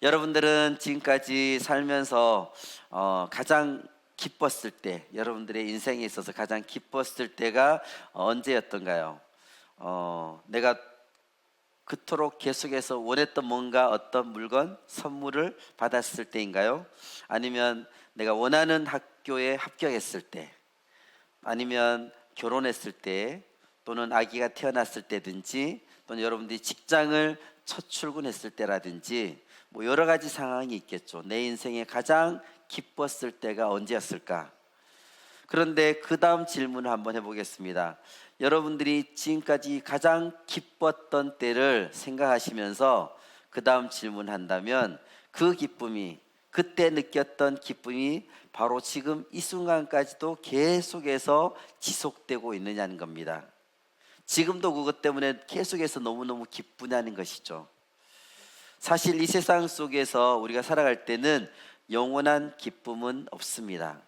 여러분들은 지금까지 살면서 가장 기뻤을 때, 여러분들의 인생에 있어서 가장 기뻤을 때가 언제였던가요? 내가 그토록 계속해서 원했던 뭔가 어떤 물건, 선물을 받았을 때인가요? 아니면 내가 원하는 학교에 합격했을 때, 아니면 결혼했을 때, 또는 아기가 태어났을 때든지, 또는 여러분들이 직장을 첫 출근했을 때라든지 뭐 여러 가지 상황이 있겠죠. 내 인생에 가장 기뻤을 때가 언제였을까? 그런데 그 다음 질문을 한번 해보겠습니다. 여러분들이 지금까지 가장 기뻤던 때를 생각하시면서 그 다음 질문한다면 그 기쁨이, 그때 느꼈던 기쁨이 바로 지금 이 순간까지도 계속해서 지속되고 있느냐는 겁니다. 지금도 그것 때문에 계속해서 너무너무 기쁘냐는 것이죠. 사실 이 세상 속에서 우리가 살아갈 때는 영원한 기쁨은 없습니다.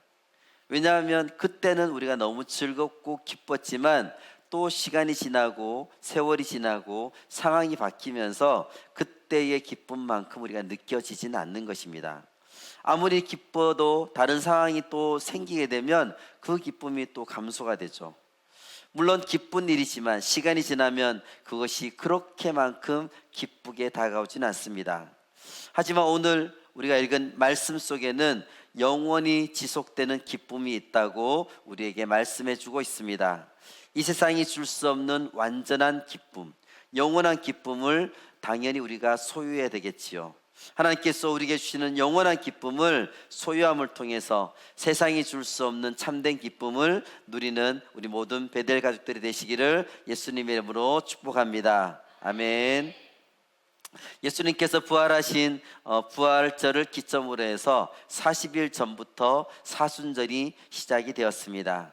왜냐하면 그때는 우리가 너무 즐겁고 기뻤지만 또 시간이 지나고 세월이 지나고 상황이 바뀌면서 그때의 기쁨만큼 우리가 느껴지지는 않는 것입니다. 아무리 기뻐도 다른 상황이 또 생기게 되면 그 기쁨이 또 감소가 되죠. 물론 기쁜 일이지만 시간이 지나면 그것이 그렇게만큼 기쁘게 다가오진 않습니다. 하지만 오늘 우리가 읽은 말씀 속에는 영원히 지속되는 기쁨이 있다고 우리에게 말씀해 주고 있습니다. 이 세상이 줄 수 없는 완전한 기쁨, 영원한 기쁨을 당연히 우리가 소유해야 되겠지요. 하나님께서 우리에게 주시는 영원한 기쁨을 소유함을 통해서 세상이 줄 수 없는 참된 기쁨을 누리는 우리 모든 베델 가족들이 되시기를 예수님의 이름으로 축복합니다. 아멘. 예수님께서 부활하신 부활절을 기점으로 해서 40일 전부터 사순절이 시작이 되었습니다.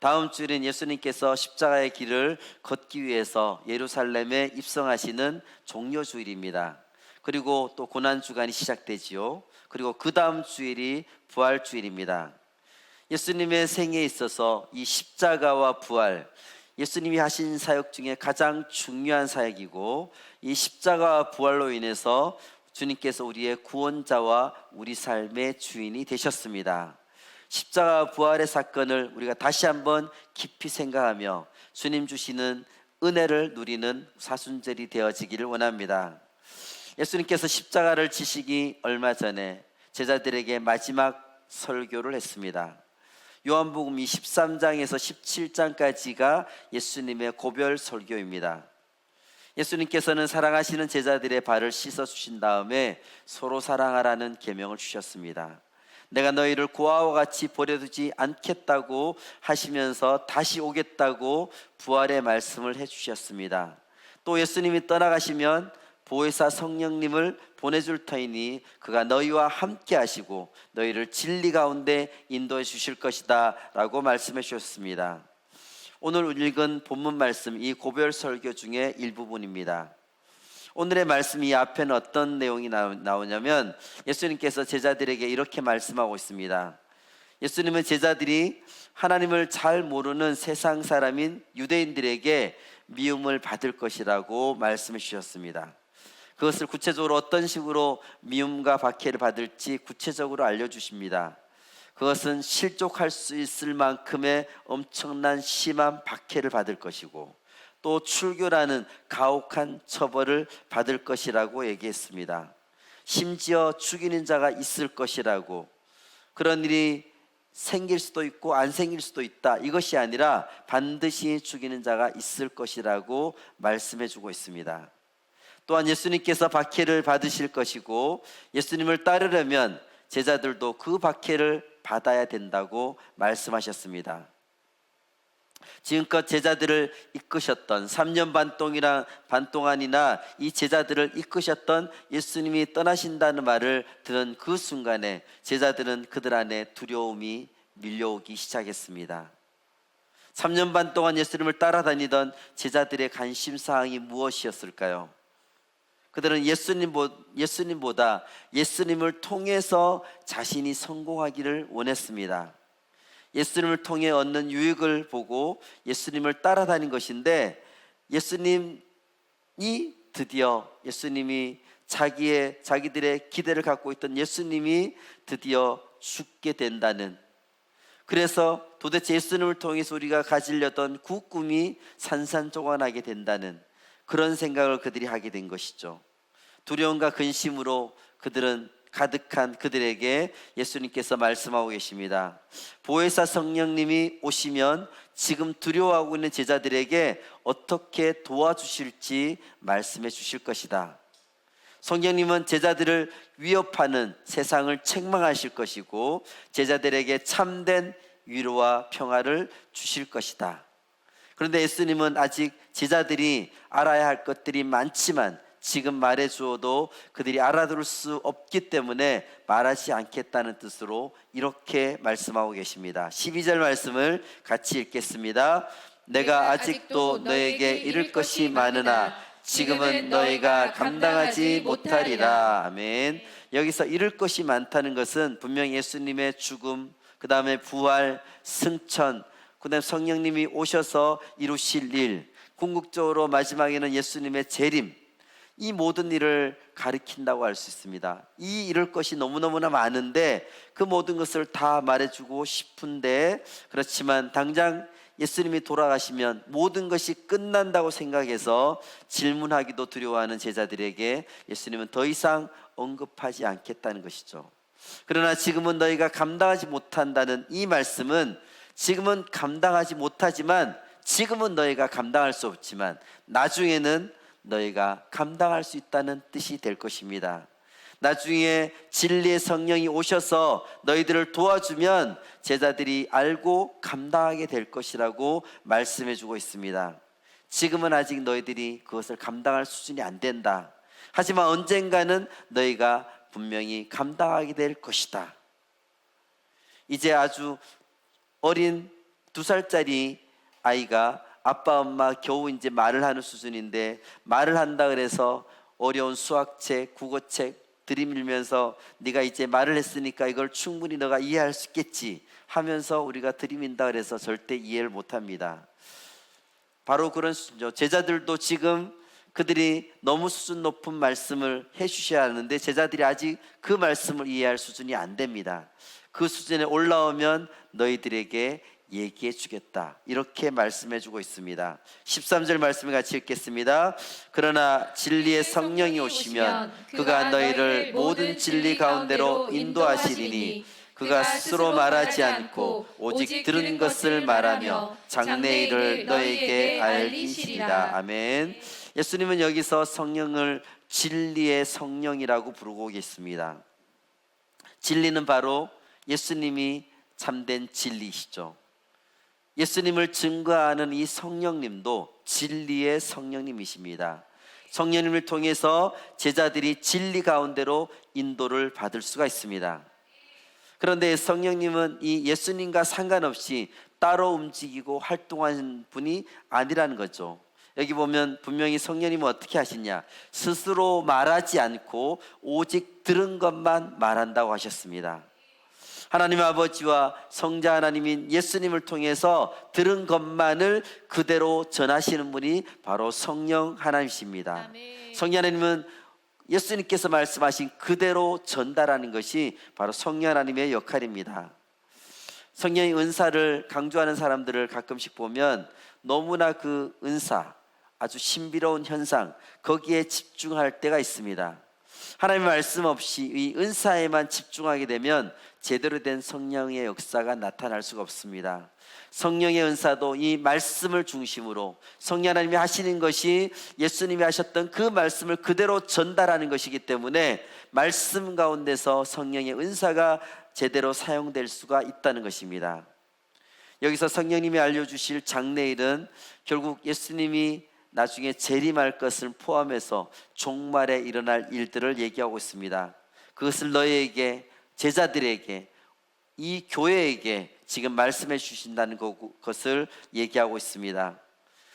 다음 주일은 예수님께서 십자가의 길을 걷기 위해서 예루살렘에 입성하시는 종료주일입니다. 그리고 또 고난주간이 시작되지요. 그리고 그 다음 주일이 부활주일입니다. 예수님의 생애에 있어서 이 십자가와 부활, 예수님이 하신 사역 중에 가장 중요한 사역이고, 이 십자가와 부활로 인해서 주님께서 우리의 구원자와 우리 삶의 주인이 되셨습니다. 십자가와 부활의 사건을 우리가 다시 한번 깊이 생각하며 주님 주시는 은혜를 누리는 사순절이 되어지기를 원합니다. 예수님께서 십자가를 지시기 얼마 전에 제자들에게 마지막 설교를 했습니다. 요한복음 23장에서 17장까지가 예수님의 고별 설교입니다. 예수님께서는 사랑하시는 제자들의 발을 씻어 주신 다음에 서로 사랑하라는 계명을 주셨습니다. 내가 너희를 고아와 같이 버려두지 않겠다고 하시면서 다시 오겠다고 부활의 말씀을 해주셨습니다. 또 예수님이 떠나가시면 보혜사 성령님을 보내줄 터이니 그가 너희와 함께 하시고 너희를 진리 가운데 인도해 주실 것이다 라고 말씀해 주셨습니다. 오늘 읽은 본문 말씀, 이 고별 설교 중에 일부분입니다. 오늘의 말씀 이 앞에는 어떤 내용이 나오냐면 예수님께서 제자들에게 이렇게 말씀하고 있습니다. 예수님은 제자들이 하나님을 잘 모르는 세상 사람인 유대인들에게 미움을 받을 것이라고 말씀해 주셨습니다. 그것을 구체적으로 어떤 식으로 미움과 박해를 받을지 구체적으로 알려주십니다. 그것은 실족할 수 있을 만큼의 엄청난 심한 박해를 받을 것이고 또 출교라는 가혹한 처벌을 받을 것이라고 얘기했습니다. 심지어 죽이는 자가 있을 것이라고, 그런 일이 생길 수도 있고 안 생길 수도 있다, 이것이 아니라 반드시 죽이는 자가 있을 것이라고 말씀해 주고 있습니다. 또한 예수님께서 박해를 받으실 것이고 예수님을 따르려면 제자들도 그 박해를 받아야 된다고 말씀하셨습니다. 지금껏 제자들을 이끄셨던 3년 반 동안이나 이 제자들을 이끄셨던 예수님이 떠나신다는 말을 들은 그 순간에 제자들은 그들 안에 두려움이 밀려오기 시작했습니다. 3년 반 동안 예수님을 따라다니던 제자들의 관심사항이 무엇이었을까요? 그들은 예수님보다 예수님을 통해서 자신이 성공하기를 원했습니다. 예수님을 통해 얻는 유익을 보고 예수님을 따라다닌 것인데, 예수님이 자기들의 기대를 갖고 있던 예수님이 드디어 죽게 된다는, 그래서 도대체 예수님을 통해서 우리가 가지려던 그 꿈이 산산조각나게 된다는 그런 생각을 그들이 하게 된 것이죠. 두려움과 근심으로 그들은 가득한 그들에게 예수님께서 말씀하고 계십니다. 보혜사 성령님이 오시면 지금 두려워하고 있는 제자들에게 어떻게 도와주실지 말씀해 주실 것이다. 성령님은 제자들을 위협하는 세상을 책망하실 것이고 제자들에게 참된 위로와 평화를 주실 것이다. 그런데 예수님은 아직 제자들이 알아야 할 것들이 많지만 지금 말해 주어도 그들이 알아들을 수 없기 때문에 말하지 않겠다는 뜻으로 이렇게 말씀하고 계십니다. 12절 말씀을 같이 읽겠습니다. 내가 아직도 너에게 이를 것이 많으나 지금은 너희가 감당하지 못하리라. 아멘. 여기서 이룰 것이 많다는 것은 분명히 예수님의 죽음, 그 다음에 부활, 승천, 그 다음에 성령님이 오셔서 이루실 일, 궁극적으로 마지막에는 예수님의 재림, 이 모든 일을 가리킨다고 할 수 있습니다. 이 이룰 것이 너무너무나 많은데 그 모든 것을 다 말해주고 싶은데, 그렇지만 당장 예수님이 돌아가시면 모든 것이 끝난다고 생각해서 질문하기도 두려워하는 제자들에게 예수님은 더 이상 언급하지 않겠다는 것이죠. 그러나 지금은 너희가 감당하지 못한다는 이 말씀은, 지금은 감당하지 못하지만, 지금은 너희가 감당할 수 없지만 나중에는 너희가 감당할 수 있다는 뜻이 될 것입니다. 나중에 진리의 성령이 오셔서 너희들을 도와주면 제자들이 알고 감당하게 될 것이라고 말씀해 주고 있습니다. 지금은 아직 너희들이 그것을 감당할 수준이 안 된다. 하지만 언젠가는 너희가 분명히 감당하게 될 것이다. 이제 아주 어린 2살짜리 아이가 아빠 엄마 겨우 이제 말을 하는 수준인데, 말을 한다 그래서 어려운 수학책, 국어책 들이밀면서 네가 이제 말을 했으니까 이걸 충분히 너가 이해할 수 있겠지 하면서 우리가 들이민다 그래서 절대 이해를 못합니다. 바로 그런 수준이죠. 제자들도 지금 그들이 너무 수준 높은 말씀을 해주셔야 하는데 제자들이 아직 그 말씀을 이해할 수준이 안 됩니다. 그 수준에 올라오면 너희들에게 얘기해 주겠다, 이렇게 말씀해 주고 있습니다. 13절 말씀을 같이 읽겠습니다. 그러나 진리의 성령이 오시면 그가 너희를 모든 진리 가운데로 인도하시리니 그가 스스로 말하지 않고 오직 들은 것을 말하며 장래 일을 너희에게 알리시리라. 아멘. 예수님은 여기서 성령을 진리의 성령이라고 부르고 계십니다. 진리는 바로 예수님이 참된 진리시죠. 예수님을 증거하는 이 성령님도 진리의 성령님이십니다. 성령님을 통해서 제자들이 진리 가운데로 인도를 받을 수가 있습니다. 그런데 성령님은 이 예수님과 상관없이 따로 움직이고 활동하는 분이 아니라는 거죠. 여기 보면 분명히 성령님은 어떻게 하시냐, 스스로 말하지 않고 오직 들은 것만 말한다고 하셨습니다. 하나님 아버지와 성자 하나님인 예수님을 통해서 들은 것만을 그대로 전하시는 분이 바로 성령 하나님이십니다. 아멘. 성령 하나님은 예수님께서 말씀하신 그대로 전달하는 것이 바로 성령 하나님의 역할입니다. 성령의 은사를 강조하는 사람들을 가끔씩 보면 너무나 그 은사, 아주 신비로운 현상, 거기에 집중할 때가 있습니다. 하나님의 말씀 없이 이 은사에만 집중하게 되면 제대로 된 성령의 역사가 나타날 수가 없습니다. 성령의 은사도 이 말씀을 중심으로 성령 하나님이 하시는 것이 예수님이 하셨던 그 말씀을 그대로 전달하는 것이기 때문에 말씀 가운데서 성령의 은사가 제대로 사용될 수가 있다는 것입니다. 여기서 성령님이 알려주실 장래일은 결국 예수님이 나중에 재림할 것을 포함해서 종말에 일어날 일들을 얘기하고 있습니다. 그것을 너희에게, 제자들에게, 이 교회에게 지금 말씀해 주신다는 것을 얘기하고 있습니다.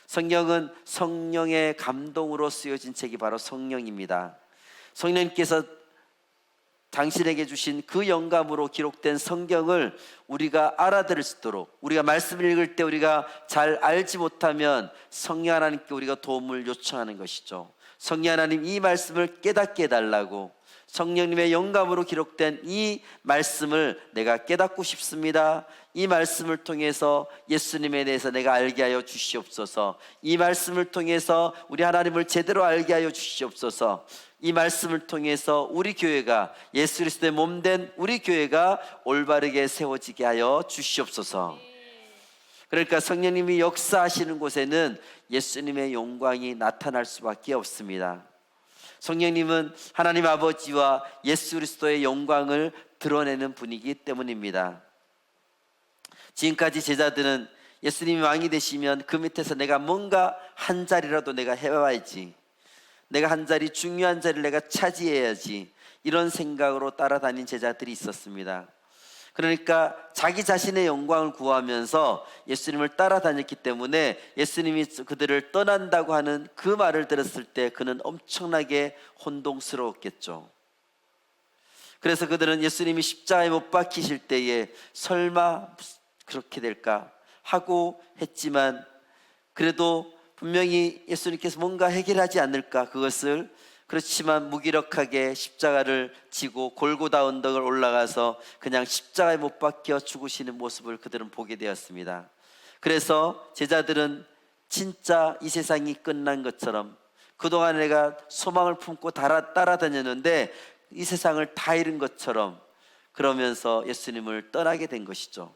성경은 성령의 감동으로 쓰여진 책이 바로 성령입니다. 성령님께서 당신에게 주신 그 영감으로 기록된 성경을 우리가 알아들을 수 있도록, 우리가 말씀을 읽을 때 우리가 잘 알지 못하면 성령 하나님께 우리가 도움을 요청하는 것이죠. 성령 하나님, 이 말씀을 깨닫게 해달라고, 성령님의 영감으로 기록된 이 말씀을 내가 깨닫고 싶습니다. 이 말씀을 통해서 예수님에 대해서 내가 알게 하여 주시옵소서. 이 말씀을 통해서 우리 하나님을 제대로 알게 하여 주시옵소서. 이 말씀을 통해서 우리 교회가, 예수 그리스도의 몸된 우리 교회가 올바르게 세워지게 하여 주시옵소서. 그러니까 성령님이 역사하시는 곳에는 예수님의 영광이 나타날 수밖에 없습니다. 성령님은 하나님 아버지와 예수 그리스도의 영광을 드러내는 분이기 때문입니다. 지금까지 제자들은 예수님이 왕이 되시면 그 밑에서 내가 뭔가 한 자리라도 내가 해봐야지, 내가 한 자리, 중요한 자리를 내가 차지해야지, 이런 생각으로 따라다닌 제자들이 있었습니다. 그러니까 자기 자신의 영광을 구하면서 예수님을 따라다녔기 때문에 예수님이 그들을 떠난다고 하는 그 말을 들었을 때 그는 엄청나게 혼동스러웠겠죠. 그래서 그들은 예수님이 십자가에 못 박히실 때에 설마 그렇게 될까 하고 했지만, 그래도 분명히 예수님께서 뭔가 해결하지 않을까, 그것을. 그렇지만 무기력하게 십자가를 지고 골고다 언덕을 올라가서 그냥 십자가에 못 박혀 죽으시는 모습을 그들은 보게 되었습니다. 그래서 제자들은 진짜 이 세상이 끝난 것처럼, 그동안 내가 소망을 품고 따라다녔는데 이 세상을 다 잃은 것처럼 그러면서 예수님을 떠나게 된 것이죠.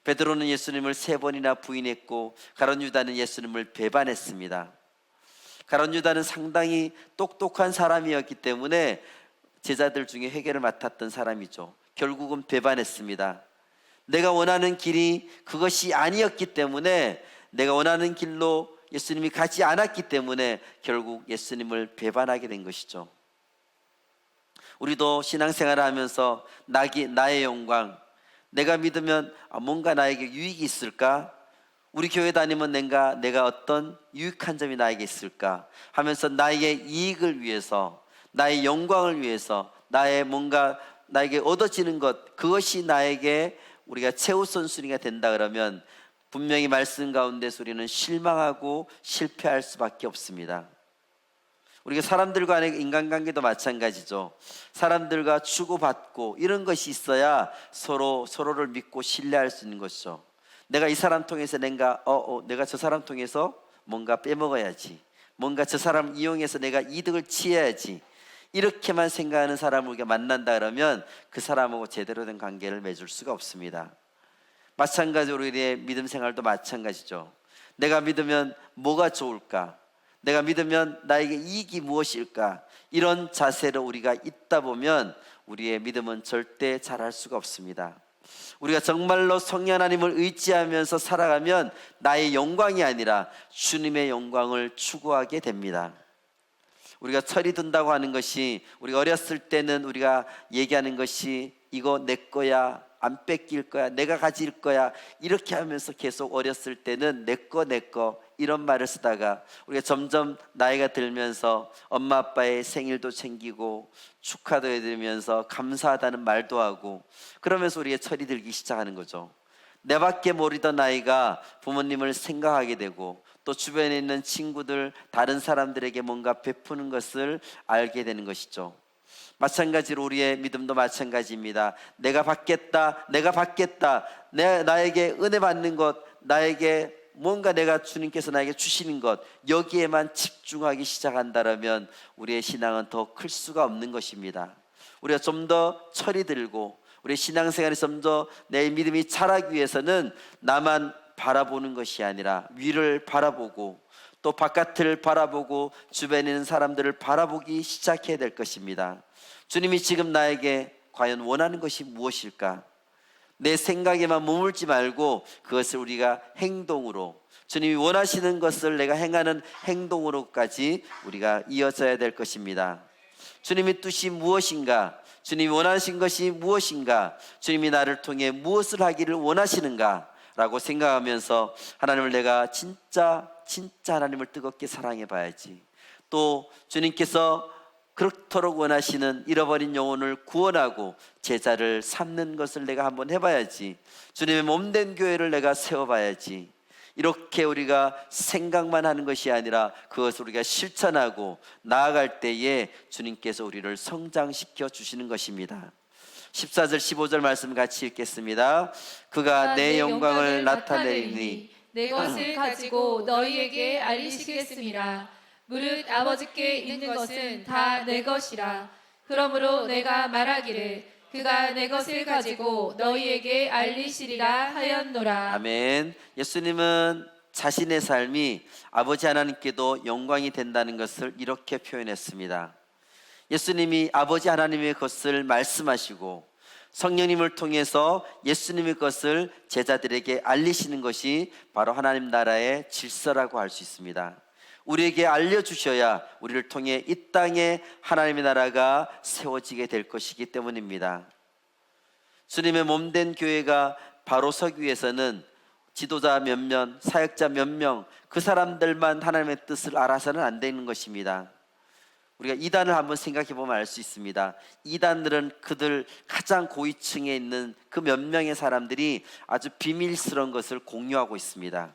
베드로는 예수님을 3번이나 부인했고, 가룟 유다는 예수님을 배반했습니다. 가룟 유다는 상당히 똑똑한 사람이었기 때문에 제자들 중에 회개를 맡았던 사람이죠. 결국은 배반했습니다. 내가 원하는 길이 그것이 아니었기 때문에, 내가 원하는 길로 예수님이 가지 않았기 때문에 결국 예수님을 배반하게 된 것이죠. 우리도 신앙생활을 하면서 나의 영광, 내가 믿으면 뭔가 나에게 유익이 있을까? 우리 교회 다니면 내가 어떤 유익한 점이 나에게 있을까 하면서 나에게 이익을 위해서, 나의 영광을 위해서, 나에게 얻어지는 것, 그것이 나에게 우리가 최우선순위가 된다 그러면 분명히 말씀 가운데서 우리는 실망하고 실패할 수밖에 없습니다. 우리가 사람들과 간의 인간관계도 마찬가지죠. 사람들과 주고받고 이런 것이 있어야 서로를 믿고 신뢰할 수 있는 것이죠. 내가 이 사람 통해서 내가 저 사람 통해서 뭔가 빼먹어야지, 뭔가 저 사람 이용해서 내가 이득을 취해야지, 이렇게만 생각하는 사람을 우리가 만난다 그러면 그 사람하고 제대로 된 관계를 맺을 수가 없습니다. 마찬가지로 우리의 믿음 생활도 마찬가지죠. 내가 믿으면 뭐가 좋을까? 내가 믿으면 나에게 이익이 무엇일까? 이런 자세로 우리가 있다 보면 우리의 믿음은 절대 자랄 수가 없습니다. 우리가 정말로 성령 하나님을 의지하면서 살아가면 나의 영광이 아니라 주님의 영광을 추구하게 됩니다. 우리가 철이 든다고 하는 것이, 우리가 어렸을 때는 우리가 얘기하는 것이 이거 내 거야, 안 뺏길 거야, 내가 가질 거야, 이렇게 하면서 계속 어렸을 때는 내 거 이런 말을 쓰다가 우리가 점점 나이가 들면서 엄마 아빠의 생일도 챙기고 축하도 해드리면서 감사하다는 말도 하고, 그러면서 우리의 철이 들기 시작하는 거죠. 내밖에 모르던 아이가 부모님을 생각하게 되고, 또 주변에 있는 친구들, 다른 사람들에게 뭔가 베푸는 것을 알게 되는 것이죠. 마찬가지로 우리의 믿음도 마찬가지입니다. 내가 받겠다, 나에게 은혜 받는 것, 나에게 뭔가 내가 주님께서 나에게 주시는 것, 여기에만 집중하기 시작한다면 우리의 신앙은 더 클 수가 없는 것입니다. 우리가 좀 더 철이 들고 우리 신앙생활이 좀 더 내 믿음이 자라기 위해서는 나만 바라보는 것이 아니라 위를 바라보고, 또 바깥을 바라보고 주변에 있는 사람들을 바라보기 시작해야 될 것입니다. 주님이 지금 나에게 과연 원하는 것이 무엇일까? 내 생각에만 머물지 말고 그것을 우리가 행동으로, 주님이 원하시는 것을 내가 행하는 행동으로까지 우리가 이어져야 될 것입니다. 주님의 뜻이 무엇인가? 주님이 원하신 것이 무엇인가? 주님이 나를 통해 무엇을 하기를 원하시는가? 라고 생각하면서 하나님을 내가 진짜 하나님을 뜨겁게 사랑해 봐야지, 또 주님께서 그렇도록 원하시는 잃어버린 영혼을 구원하고 제자를 삼는 것을 내가 한번 해봐야지, 주님의 몸된 교회를 내가 세워봐야지, 이렇게 우리가 생각만 하는 것이 아니라 그것을 우리가 실천하고 나아갈 때에 주님께서 우리를 성장시켜 주시는 것입니다. 14절 15절 말씀 같이 읽겠습니다. 그가 내 영광을 나타내리니 내 것을 가지고 너희에게 알리시겠습니다. 무릇 아버지께 있는 것은 다 내 것이라. 그러므로 내가 말하기를 그가 내 것을 가지고 너희에게 알리시리라 하였노라. 아멘. 예수님은 자신의 삶이 아버지 하나님께도 영광이 된다는 것을 이렇게 표현했습니다. 예수님이 아버지 하나님의 것을 말씀하시고 성령님을 통해서 예수님의 것을 제자들에게 알리시는 것이 바로 하나님 나라의 질서라고 할 수 있습니다. 우리에게 알려주셔야 우리를 통해 이 땅에 하나님의 나라가 세워지게 될 것이기 때문입니다. 주님의 몸된 교회가 바로 서기 위해서는 지도자 몇몇, 사역자 몇 명, 그 사람들만 하나님의 뜻을 알아서는 안 되는 것입니다. 우리가 이단을 한번 생각해 보면 알 수 있습니다. 이단들은 그들 가장 고위층에 있는 그 몇 명의 사람들이 아주 비밀스러운 것을 공유하고 있습니다.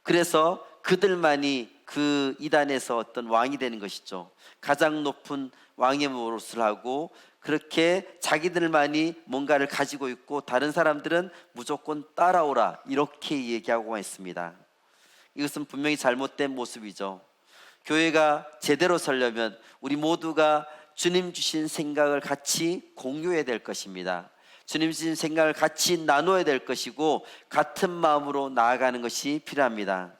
그래서 그들만이 그 이단에서 어떤 왕이 되는 것이죠. 가장 높은 왕의 노릇을 하고 그렇게 자기들만이 뭔가를 가지고 있고 다른 사람들은 무조건 따라오라 이렇게 얘기하고 있습니다. 이것은 분명히 잘못된 모습이죠. 교회가 제대로 서려면 우리 모두가 주님 주신 생각을 같이 공유해야 될 것입니다. 주님 주신 생각을 같이 나눠야 될 것이고 같은 마음으로 나아가는 것이 필요합니다.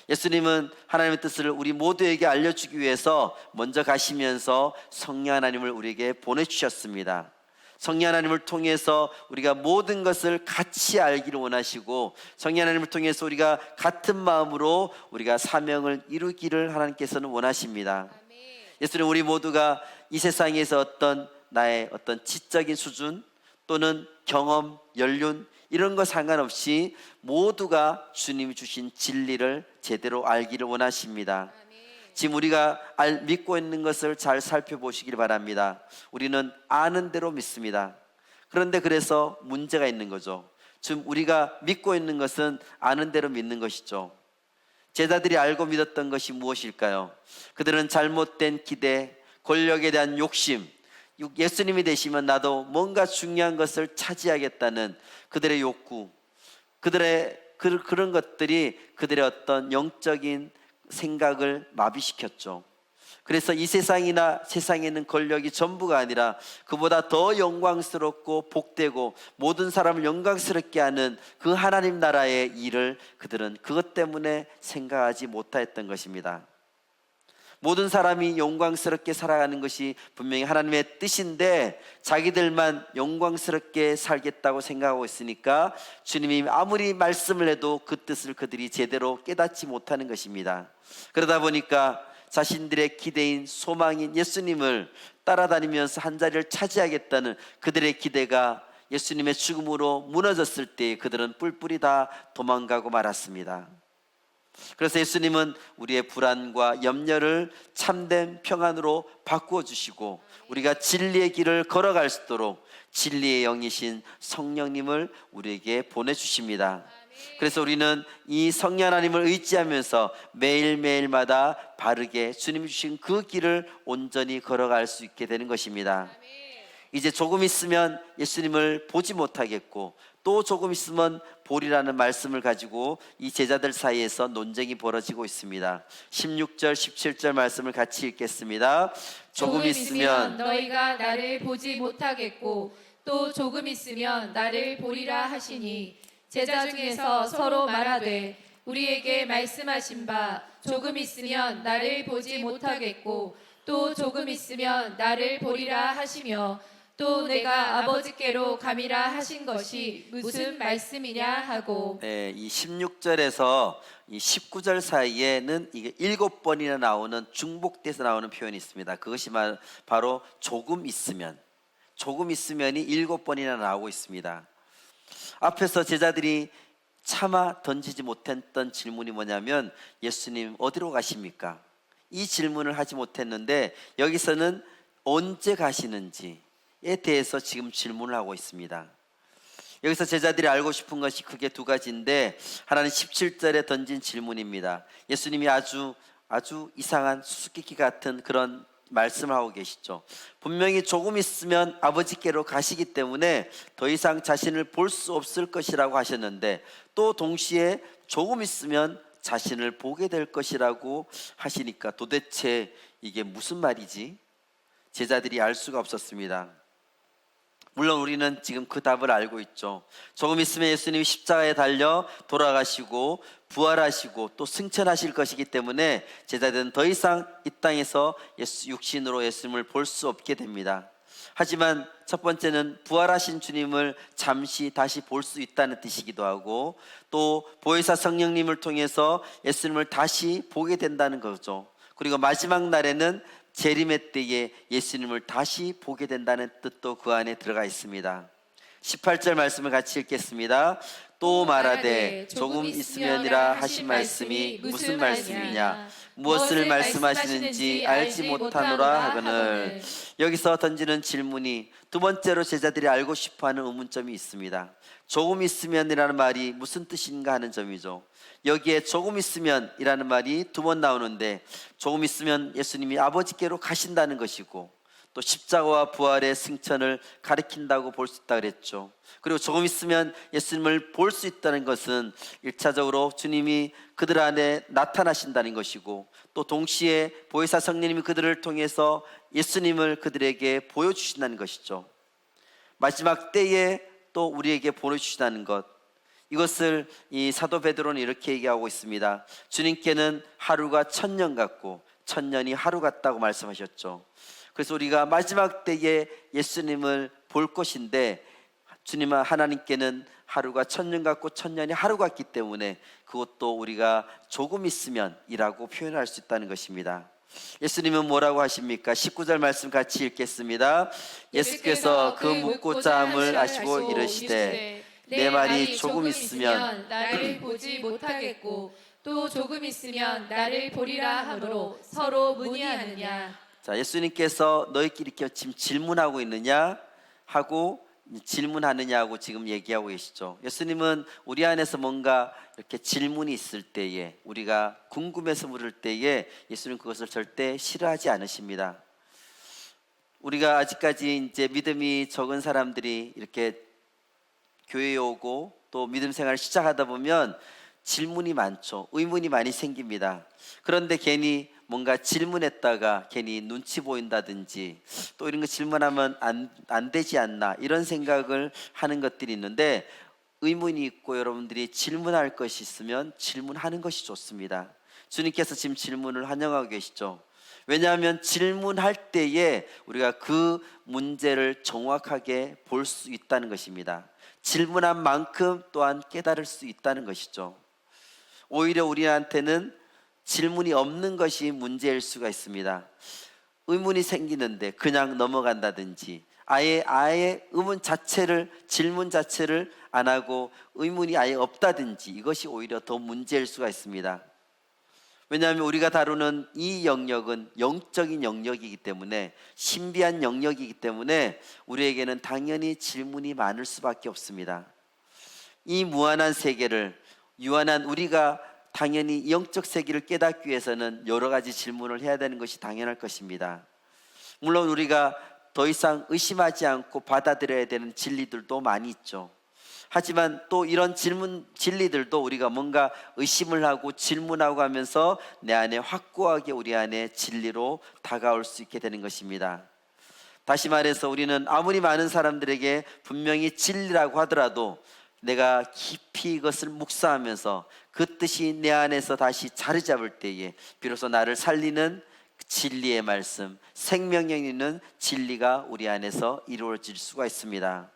예수님은 하나님의 뜻을 우리 모두에게 알려주기 위해서 먼저 가시면서 성령 하나님을 우리에게 보내주셨습니다. 성령 하나님을 통해서 우리가 모든 것을 같이 알기를 원하시고 성령 하나님을 통해서 우리가 같은 마음으로 우리가 사명을 이루기를 하나님께서는 원하십니다. 예수님, 우리 모두가 이 세상에서 어떤 나의 어떤 지적인 수준 또는 경험, 연륜 이런 거 상관없이 모두가 주님이 주신 진리를 제대로 알기를 원하십니다. 지금 우리가 믿고 있는 것을 잘 살펴보시길 바랍니다. 우리는 아는 대로 믿습니다. 그런데 그래서 문제가 있는 거죠. 지금 우리가 믿고 있는 것은 아는 대로 믿는 것이죠. 제자들이 알고 믿었던 것이 무엇일까요? 그들은 잘못된 기대, 권력에 대한 욕심, 예수님이 되시면 나도 뭔가 중요한 것을 차지하겠다는 그들의 욕구, 그런 것들이 그들의 어떤 영적인 생각을 마비시켰죠. 그래서 이 세상이나 세상에 있는 권력이 전부가 아니라 그보다 더 영광스럽고 복되고 모든 사람을 영광스럽게 하는 그 하나님 나라의 일을 그들은 그것 때문에 생각하지 못했던 것입니다. 모든 사람이 영광스럽게 살아가는 것이 분명히 하나님의 뜻인데 자기들만 영광스럽게 살겠다고 생각하고 있으니까 주님이 아무리 말씀을 해도 그 뜻을 그들이 제대로 깨닫지 못하는 것입니다. 그러다 보니까 자신들의 기대인 소망인 예수님을 따라다니면서 한 자리를 차지하겠다는 그들의 기대가 예수님의 죽음으로 무너졌을 때 그들은 뿔뿔이 다 도망가고 말았습니다. 그래서 예수님은 우리의 불안과 염려를 참된 평안으로 바꾸어 주시고 우리가 진리의 길을 걸어갈 수 있도록 진리의 영이신 성령님을 우리에게 보내주십니다. 그래서 우리는 이 성령 하나님을 의지하면서 매일매일마다 바르게 주님 주신 그 길을 온전히 걸어갈 수 있게 되는 것입니다. 이제 조금 있으면 예수님을 보지 못하겠고 또 조금 있으면 보리라는 말씀을 가지고 이 제자들 사이에서 논쟁이 벌어지고 있습니다. 16절 17절 말씀을 같이 읽겠습니다. 조금 있으면 너희가 나를 보지 못하겠고 또 조금 있으면 나를 보리라 하시니 제자 중에서 서로 말하되 우리에게 말씀하신 바 조금 있으면 나를 보지 못하겠고 또 조금 있으면 나를 보리라 하시며 또 내가 아버지께로 감이라 하신 것이 무슨 말씀이냐 하고. 이 16절에서 이 19절 사이에는 이게 7번이나 나오는 중복돼서 나오는 표현이 있습니다. 그것이 바로 조금 있으면이 7번이나 나오고 있습니다. 앞에서 제자들이 차마 던지지 못했던 질문이 뭐냐면 예수님 어디로 가십니까? 이 질문을 하지 못했는데 여기서는 언제 가시는지에 대해서 지금 질문을 하고 있습니다. 여기서 제자들이 알고 싶은 것이 크게 두 가지인데, 하나는 17절에 던진 질문입니다. 예수님이 아주 이상한 수수께끼 같은 그런 말씀을 하고 계시죠. 분명히 조금 있으면 아버지께로 가시기 때문에 더 이상 자신을 볼 수 없을 것이라고 하셨는데, 또 동시에 조금 있으면 자신을 보게 될 것이라고 하시니까 도대체 이게 무슨 말이지? 제자들이 알 수가 없었습니다. 물론 우리는 지금 그 답을 알고 있죠. 조금 있으면 예수님이 십자가에 달려 돌아가시고 부활하시고 또 승천하실 것이기 때문에 제자들은 더 이상 이 땅에서 육신으로 예수님을 볼 수 없게 됩니다. 하지만 첫 번째는 부활하신 주님을 잠시 다시 볼 수 있다는 뜻이기도 하고, 또 보혜사 성령님을 통해서 예수님을 다시 보게 된다는 거죠. 그리고 마지막 날에는 재림의 때에 예수님을 다시 보게 된다는 뜻도 그 안에 들어가 있습니다. 18절 말씀을 같이 읽겠습니다. 또 말하되 조금 있으면이라 하신 말씀이 무슨 말씀이냐, 무엇을 말씀하시는지 알지 못하노라 하거늘. 여기서 던지는 질문이 두 번째로 제자들이 알고 싶어하는 의문점이 있습니다. 조금 있으면이라는 말이 무슨 뜻인가 하는 점이죠. 여기에 조금 있으면 이라는 말이 두 번 나오는데, 조금 있으면 예수님이 아버지께로 가신다는 것이고, 또 십자가와 부활의 승천을 가리킨다고 볼 수 있다 그랬죠. 그리고 조금 있으면 예수님을 볼 수 있다는 것은 1차적으로 주님이 그들 안에 나타나신다는 것이고, 또 동시에 보혜사 성령님이 그들을 통해서 예수님을 그들에게 보여주신다는 것이죠. 마지막 때에 또 우리에게 보여주신다는 것, 이것을 이 사도 베드로는 이렇게 얘기하고 있습니다. 주님께는 하루가 1000년 같고 1000년이 하루 같다고 말씀하셨죠. 그래서 우리가 마지막 때에 예수님을 볼 것인데, 주님은 하나님께는 하루가 1000년 같고 1000년이 하루 같기 때문에 그것도 우리가 조금 있으면 이라고 표현할 수 있다는 것입니다. 예수님은 뭐라고 하십니까? 19절 말씀 같이 읽겠습니다. 예수께서 그 묻고자 함을 아시고 이르시되 내 말이 조금 있으면 나를 보지 못하겠고 또 조금 있으면 나를 보리라 하므로 서로 문의하느냐. 자, 예수님께서 너희끼리 이렇게 지금 질문하고 있느냐 하고 질문하느냐고 지금 얘기하고 계시죠. 예수님은 우리 안에서 뭔가 이렇게 질문이 있을 때에, 우리가 궁금해서 물을 때에 예수님은 그것을 절대 싫어하지 않으십니다. 우리가 아직까지 이제 믿음이 적은 사람들이 이렇게 교회에 오고 또 믿음 생활을 시작하다 보면 질문이 많죠. 의문이 많이 생깁니다. 그런데 괜히 뭔가 질문했다가 괜히 눈치 보인다든지, 또 이런 거 질문하면 안 되지 않나, 이런 생각을 하는 것들이 있는데, 의문이 있고 여러분들이 질문할 것이 있으면 질문하는 것이 좋습니다. 주님께서 지금 질문을 환영하고 계시죠. 왜냐하면 질문할 때에 우리가 그 문제를 정확하게 볼 수 있다는 것입니다. 질문한 만큼 또한 깨달을 수 있다는 것이죠. 오히려 우리한테는 질문이 없는 것이 문제일 수가 있습니다. 의문이 생기는데 그냥 넘어간다든지, 아예 질문 자체를 안 하고 의문이 아예 없다든지, 이것이 오히려 더 문제일 수가 있습니다. 왜냐하면 우리가 다루는 이 영역은 영적인 영역이기 때문에, 신비한 영역이기 때문에 우리에게는 당연히 질문이 많을 수밖에 없습니다. 이 무한한 세계를, 유한한 우리가 당연히 영적 세계를 깨닫기 위해서는 여러 가지 질문을 해야 되는 것이 당연할 것입니다. 물론 우리가 더 이상 의심하지 않고 받아들여야 되는 진리들도 많이 있죠. 하지만 또 이런 진리들도 우리가 뭔가 의심을 하고 질문하고 하면서 내 안에 확고하게 우리 안에 진리로 다가올 수 있게 되는 것입니다. 다시 말해서 우리는 아무리 많은 사람들에게 분명히 진리라고 하더라도 내가 깊이 이것을 묵상하면서 그 뜻이 내 안에서 다시 자리 잡을 때에 비로소 나를 살리는 진리의 말씀, 생명력 있는 진리가 우리 안에서 이루어질 수가 있습니다.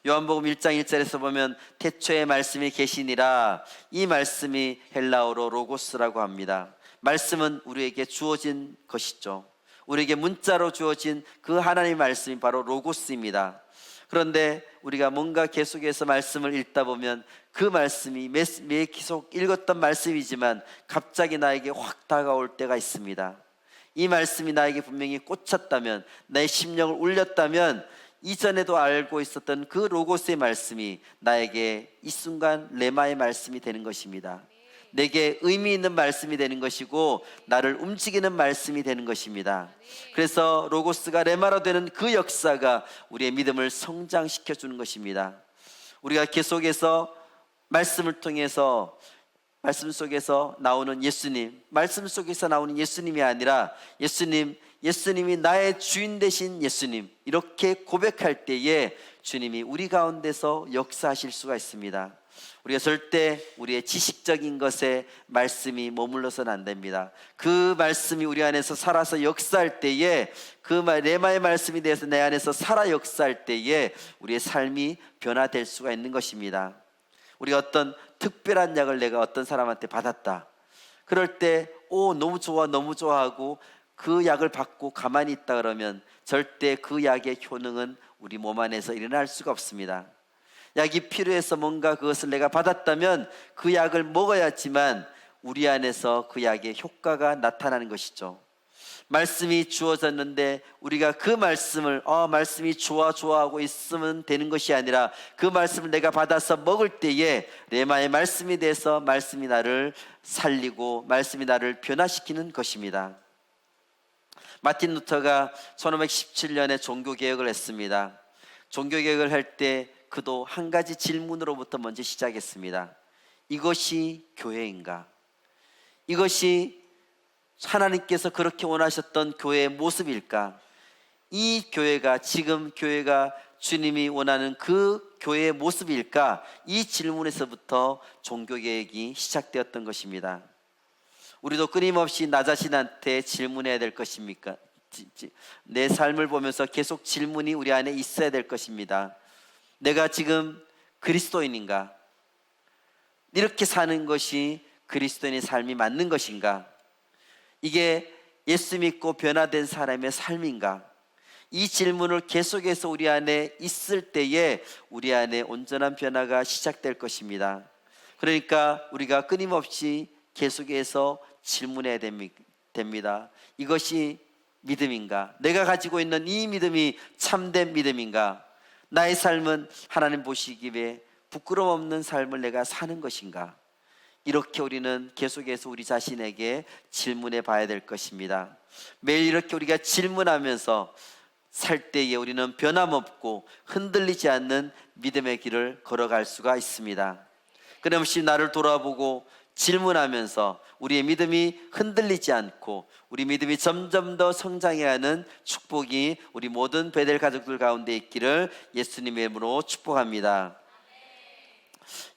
요한복음 1장 1절에서 보면 태초에 말씀이 계시니라, 이 말씀이 헬라어로 로고스라고 합니다. 말씀은 우리에게 주어진 것이죠. 우리에게 문자로 주어진 그 하나님의 말씀이 바로 로고스입니다. 그런데 우리가 뭔가 계속해서 말씀을 읽다 보면 그 말씀이 매 계속 읽었던 말씀이지만 갑자기 나에게 확 다가올 때가 있습니다. 이 말씀이 나에게 분명히 꽂혔다면, 나의 심령을 울렸다면 이전에도 알고 있었던 그 로고스의 말씀이 나에게 이 순간 레마의 말씀이 되는 것입니다. 내게 의미 있는 말씀이 되는 것이고 나를 움직이는 말씀이 되는 것입니다. 그래서 로고스가 레마로 되는 그 역사가 우리의 믿음을 성장시켜 주는 것입니다. 우리가 계속해서 말씀을 통해서 말씀 속에서 나오는 예수님, 말씀 속에서 나오는 예수님이 아니라 예수님이 나의 주인 되신 예수님, 이렇게 고백할 때에 주님이 우리 가운데서 역사하실 수가 있습니다. 우리가 절대 우리의 지식적인 것에 말씀이 머물러서는 안 됩니다. 그 말씀이 우리 안에서 살아서 역사할 때에 레마의 말씀이 되어서 내 안에서 살아 역사할 때에 우리의 삶이 변화될 수가 있는 것입니다. 우리가 어떤 특별한 약을 내가 어떤 사람한테 받았다. 그럴 때 너무 좋아 너무 좋아하고 그 약을 받고 가만히 있다 그러면 절대 그 약의 효능은 우리 몸 안에서 일어날 수가 없습니다. 약이 필요해서 뭔가 그것을 내가 받았다면 그 약을 먹어야지만 우리 안에서 그 약의 효과가 나타나는 것이죠. 말씀이 주어졌는데 우리가 그 말씀을 말씀이 좋아하고 있으면 되는 것이 아니라 그 말씀을 내가 받아서 먹을 때에 레마의 말씀이 돼서 말씀이 나를 살리고 말씀이 나를 변화시키는 것입니다. 마틴 루터가 1517년에 종교개혁을 했습니다. 종교개혁을 할 때 그도 한 가지 질문으로부터 먼저 시작했습니다. 이것이 교회인가? 이것이 하나님께서 그렇게 원하셨던 교회의 모습일까? 이 교회가 지금 교회가 주님이 원하는 그 교회의 모습일까? 이 질문에서부터 종교개혁이 시작되었던 것입니다. 우리도 끊임없이 나 자신한테 질문해야 될 것입니까? 내 삶을 보면서 계속 질문이 우리 안에 있어야 될 것입니다. 내가 지금 그리스도인인가? 이렇게 사는 것이 그리스도인의 삶이 맞는 것인가? 이게 예수 믿고 변화된 사람의 삶인가? 이 질문을 계속해서 우리 안에 있을 때에 우리 안에 온전한 변화가 시작될 것입니다. 그러니까 우리가 끊임없이 계속해서 질문해야 됩니다. 이것이 믿음인가? 내가 가지고 있는 이 믿음이 참된 믿음인가? 나의 삶은 하나님 보시기에 부끄러움 없는 삶을 내가 사는 것인가? 이렇게 우리는 계속해서 우리 자신에게 질문해 봐야 될 것입니다. 매일 이렇게 우리가 질문하면서 살 때에 우리는 변함없고 흔들리지 않는 믿음의 길을 걸어갈 수가 있습니다. 끊임없이 나를 돌아보고 질문하면서 우리의 믿음이 흔들리지 않고 우리 믿음이 점점 더 성장해야 하는 축복이 우리 모든 베델 가족들 가운데 있기를 예수님의 이름으로 축복합니다.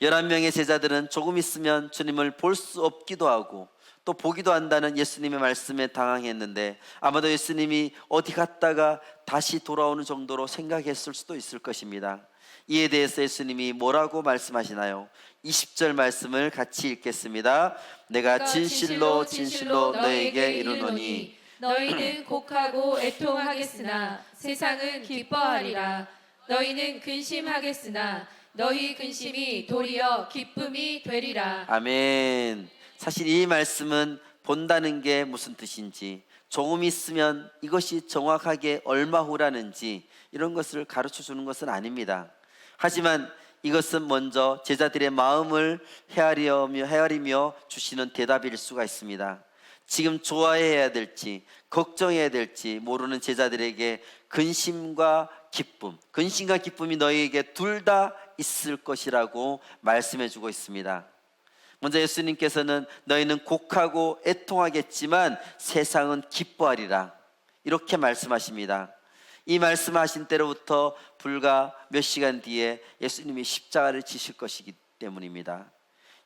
11명의 제자들은 조금 있으면 주님을 볼 수 없기도 하고 또 보기도 한다는 예수님의 말씀에 당황했는데 아마도 예수님이 어디 갔다가 다시 돌아오는 정도로 생각했을 수도 있을 것입니다. 이에 대해서 예수님이 뭐라고 말씀하시나요? 20절 말씀을 같이 읽겠습니다. 내가 진실로 진실로 너에게 이르노니 너희는 곡하고 애통하겠으나 세상은 기뻐하리라. 너희는 근심하겠으나 너희 근심이 도리어 기쁨이 되리라. 아멘. 사실 이 말씀은 본다는 게 무슨 뜻인지, 조금 있으면 이것이 정확하게 얼마 후라는지 이런 것을 가르쳐 주는 것은 아닙니다. 하지만 이것은 먼저 제자들의 마음을 헤아리며 주시는 대답일 수가 있습니다. 지금 좋아해야 될지 걱정해야 될지 모르는 제자들에게 근심과 기쁨이 너희에게 둘 다 있을 것이라고 말씀해 주고 있습니다. 먼저 예수님께서는 너희는 곡하고 애통하겠지만 세상은 기뻐하리라 이렇게 말씀하십니다. 이 말씀하신 때로부터 불과 몇 시간 뒤에 예수님이 십자가를 지실 것이기 때문입니다.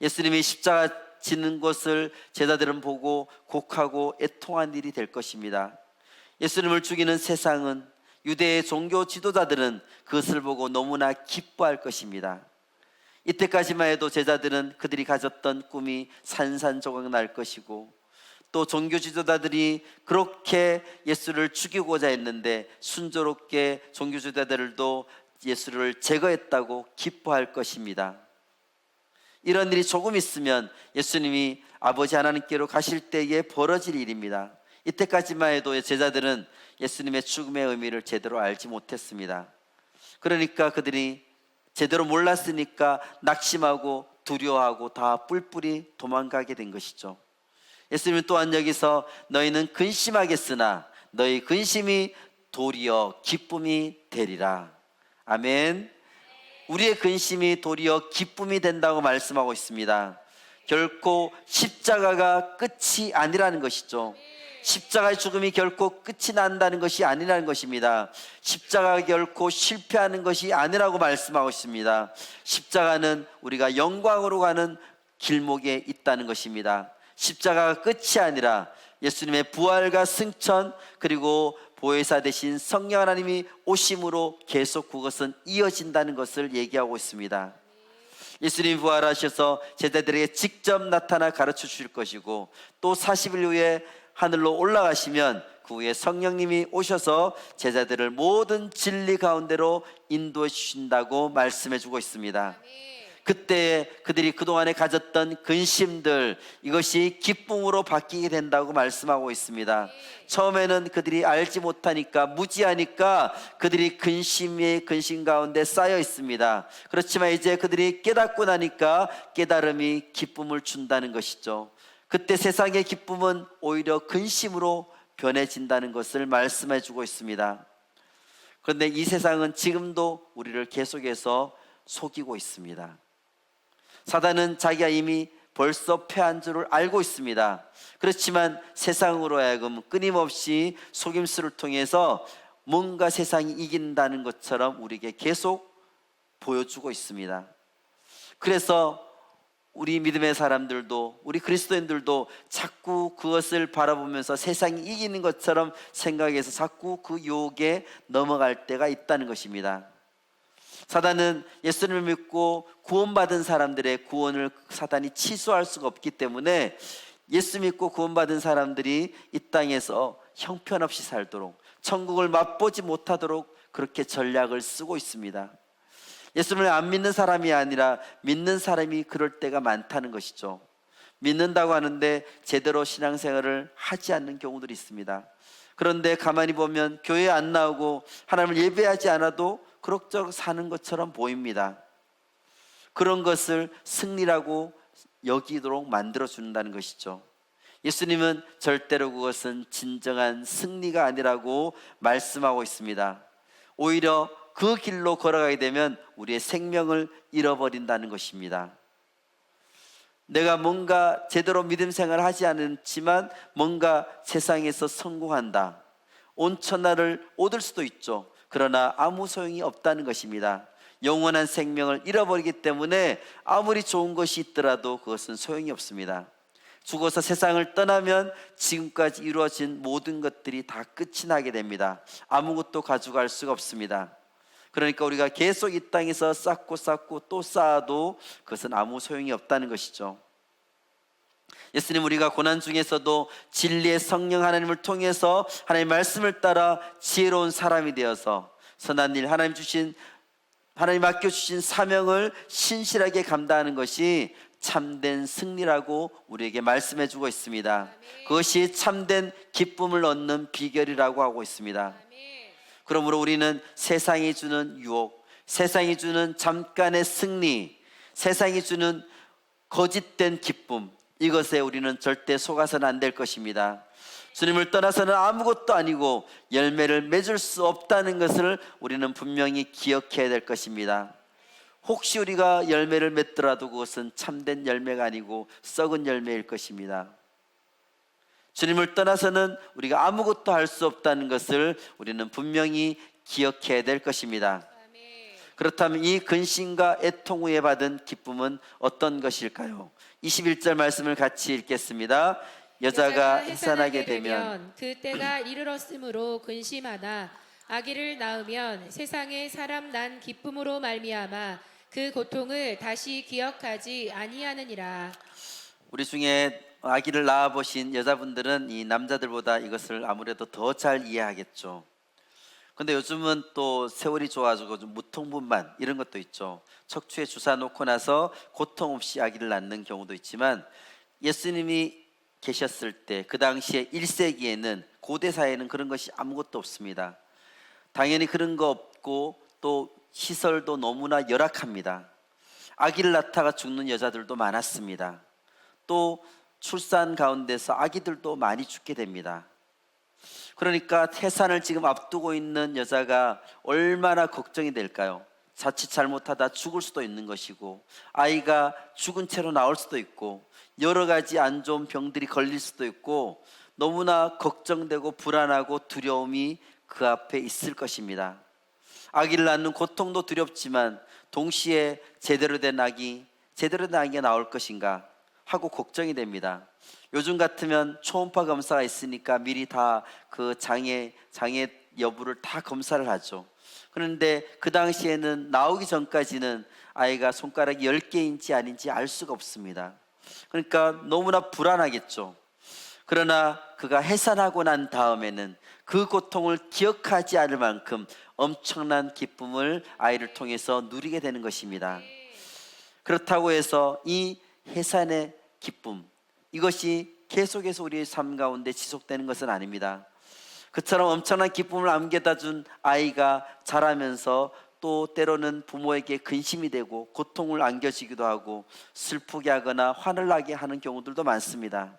예수님이 십자가 지는 것을 제자들은 보고 곡하고 애통한 일이 될 것입니다. 예수님을 죽이는 세상은, 유대의 종교 지도자들은 그것을 보고 너무나 기뻐할 것입니다. 이때까지만 해도 제자들은 그들이 가졌던 꿈이 산산조각 날 것이고 또 종교 지도자들이 그렇게 예수를 죽이고자 했는데 순조롭게 종교 지도자들도 예수를 제거했다고 기뻐할 것입니다. 이런 일이 조금 있으면 예수님이 아버지 하나님께로 가실 때에 벌어질 일입니다. 이때까지만 해도 제자들은 예수님의 죽음의 의미를 제대로 알지 못했습니다. 그러니까 그들이 제대로 몰랐으니까 낙심하고 두려워하고 다 뿔뿔이 도망가게 된 것이죠. 예수님은 또한 여기서 너희는 근심하겠으나 너희 근심이 도리어 기쁨이 되리라. 아멘. 우리의 근심이 도리어 기쁨이 된다고 말씀하고 있습니다. 결코 십자가가 끝이 아니라는 것이죠. 십자가의 죽음이 결코 끝이 난다는 것이 아니라는 것입니다. 십자가가 결코 실패하는 것이 아니라고 말씀하고 있습니다. 십자가는 우리가 영광으로 가는 길목에 있다는 것입니다. 십자가가 끝이 아니라 예수님의 부활과 승천, 그리고 보혜사 되신 성령 하나님이 오심으로 계속 그것은 이어진다는 것을 얘기하고 있습니다. 예수님이 부활하셔서 제자들에게 직접 나타나 가르쳐 주실 것이고, 또 40일 후에 하늘로 올라가시면 그 후에 성령님이 오셔서 제자들을 모든 진리 가운데로 인도해 주신다고 말씀해 주고 있습니다. 그때 그들이 그동안에 가졌던 근심들, 이것이 기쁨으로 바뀌게 된다고 말씀하고 있습니다. 처음에는 그들이 알지 못하니까, 무지하니까 그들이 근심 가운데 쌓여 있습니다. 그렇지만 이제 그들이 깨닫고 나니까 깨달음이 기쁨을 준다는 것이죠. 그때 세상의 기쁨은 오히려 근심으로 변해진다는 것을 말씀해 주고 있습니다. 그런데 이 세상은 지금도 우리를 계속해서 속이고 있습니다. 사단은 자기가 이미 벌써 패한 줄을 알고 있습니다. 그렇지만 세상으로 하여금 끊임없이 속임수를 통해서 뭔가 세상이 이긴다는 것처럼 우리에게 계속 보여주고 있습니다. 그래서 우리 믿음의 사람들도, 우리 그리스도인들도 자꾸 그것을 바라보면서 세상이 이기는 것처럼 생각해서 자꾸 그 유혹에 넘어갈 때가 있다는 것입니다. 사단은 예수님을 믿고 구원받은 사람들의 구원을 사단이 취소할 수가 없기 때문에 예수 믿고 구원받은 사람들이 이 땅에서 형편없이 살도록, 천국을 맛보지 못하도록 그렇게 전략을 쓰고 있습니다. 예수님을 안 믿는 사람이 아니라 믿는 사람이 그럴 때가 많다는 것이죠. 믿는다고 하는데 제대로 신앙생활을 하지 않는 경우들이 있습니다. 그런데 가만히 보면 교회에 안 나오고 하나님을 예배하지 않아도 그럭저럭 사는 것처럼 보입니다. 그런 것을 승리라고 여기도록 만들어준다는 것이죠. 예수님은 절대로 그것은 진정한 승리가 아니라고 말씀하고 있습니다. 오히려 그 길로 걸어가게 되면 우리의 생명을 잃어버린다는 것입니다. 내가 뭔가 제대로 믿음 생활을 하지 않지만 뭔가 세상에서 성공한다, 온 천하를 얻을 수도 있죠. 그러나 아무 소용이 없다는 것입니다. 영원한 생명을 잃어버리기 때문에 아무리 좋은 것이 있더라도 그것은 소용이 없습니다. 죽어서 세상을 떠나면 지금까지 이루어진 모든 것들이 다 끝이 나게 됩니다. 아무것도 가져갈 수가 없습니다. 그러니까 우리가 계속 이 땅에서 쌓고 또 쌓아도 그것은 아무 소용이 없다는 것이죠. 예수님, 우리가 고난 중에서도 진리의 성령 하나님을 통해서 하나님의 말씀을 따라 지혜로운 사람이 되어서 선한 일, 하나님 맡겨주신 사명을 신실하게 감당하는 것이 참된 승리라고 우리에게 말씀해 주고 있습니다. 그것이 참된 기쁨을 얻는 비결이라고 하고 있습니다. 그러므로 우리는 세상이 주는 유혹, 세상이 주는 잠깐의 승리, 세상이 주는 거짓된 기쁨, 이것에 우리는 절대 속아서는 안 될 것입니다. 주님을 떠나서는 아무것도 아니고 열매를 맺을 수 없다는 것을 우리는 분명히 기억해야 될 것입니다. 혹시 우리가 열매를 맺더라도 그것은 참된 열매가 아니고 썩은 열매일 것입니다. 주님을 떠나서는 우리가 아무것도 할 수 없다는 것을 우리는 분명히 기억해야 될 것입니다. 그렇다면 이 근심과 애통 후에 받은 기쁨은 어떤 것일까요? 21절 말씀을 같이 읽겠습니다. 여자가 해산하게 되면 그 때가 이르렀으므로 근심하나 아기를 낳으면 세상에 사람 난 기쁨으로 말미암아 그 고통을 다시 기억하지 아니하느니라. 우리 중에 아기를 낳아 보신 여자분들은 이 남자들보다 이것을 아무래도 더 잘 이해하겠죠. 근데 요즘은 또 세월이 좋아지고 좀 무통분만 이런 것도 있죠. 척추에 주사 놓고 나서 고통 없이 아기를 낳는 경우도 있지만, 예수님이 계셨을 때 그 당시에 1세기에는 고대 사회에는 그런 것이 아무것도 없습니다. 당연히 그런 거 없고 또 시설도 너무나 열악합니다. 아기를 낳다가 죽는 여자들도 많았습니다. 또 출산 가운데서 아기들도 많이 죽게 됩니다. 그러니까 태산을 지금 앞두고 있는 여자가 얼마나 걱정이 될까요? 자칫 잘못하다 죽을 수도 있는 것이고, 아이가 죽은 채로 나올 수도 있고, 여러 가지 안 좋은 병들이 걸릴 수도 있고, 너무나 걱정되고 불안하고 두려움이 그 앞에 있을 것입니다. 아기를 낳는 고통도 두렵지만 동시에 제대로 된 아기가 나올 것인가 하고 걱정이 됩니다. 요즘 같으면 초음파 검사가 있으니까 미리 다 그 장애 여부를 다 검사를 하죠. 그런데 그 당시에는 나오기 전까지는 아이가 손가락이 10개인지 아닌지 알 수가 없습니다. 그러니까 너무나 불안하겠죠. 그러나 그가 해산하고 난 다음에는 그 고통을 기억하지 않을 만큼 엄청난 기쁨을 아이를 통해서 누리게 되는 것입니다. 그렇다고 해서 이 해산의 기쁨, 이것이 계속해서 우리의 삶 가운데 지속되는 것은 아닙니다. 그처럼 엄청난 기쁨을 안겨다 준 아이가 자라면서 또 때로는 부모에게 근심이 되고 고통을 안겨주기도 하고 슬프게 하거나 화를 나게 하는 경우들도 많습니다.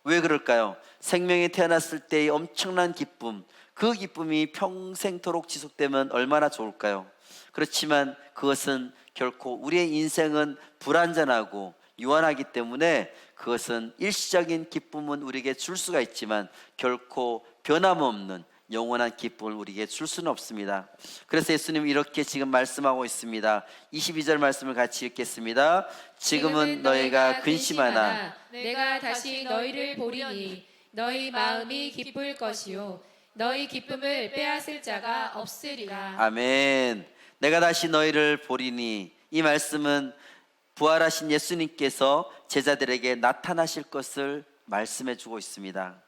왜 그럴까요? 생명이 태어났을 때의 엄청난 기쁨, 그 기쁨이 평생토록 지속되면 얼마나 좋을까요? 그렇지만 그것은 결코 우리의 인생은 불완전하고 유한하기 때문에 그것은 일시적인 기쁨은 우리에게 줄 수가 있지만 결코 변함없는 영원한 기쁨을 우리에게 줄 수는 없습니다. 그래서 예수님은 이렇게 지금 말씀하고 있습니다. 22절 말씀을 같이 읽겠습니다. 지금은 너희가 근심하나 내가 다시 너희를 보리니 너희 마음이 기쁠 것이요 너희 기쁨을 빼앗을 자가 없으리라. 아멘. 내가 다시 너희를 보리니, 이 말씀은 부활하신 예수님께서 제자들에게 나타나실 것을 말씀해 주고 있습니다.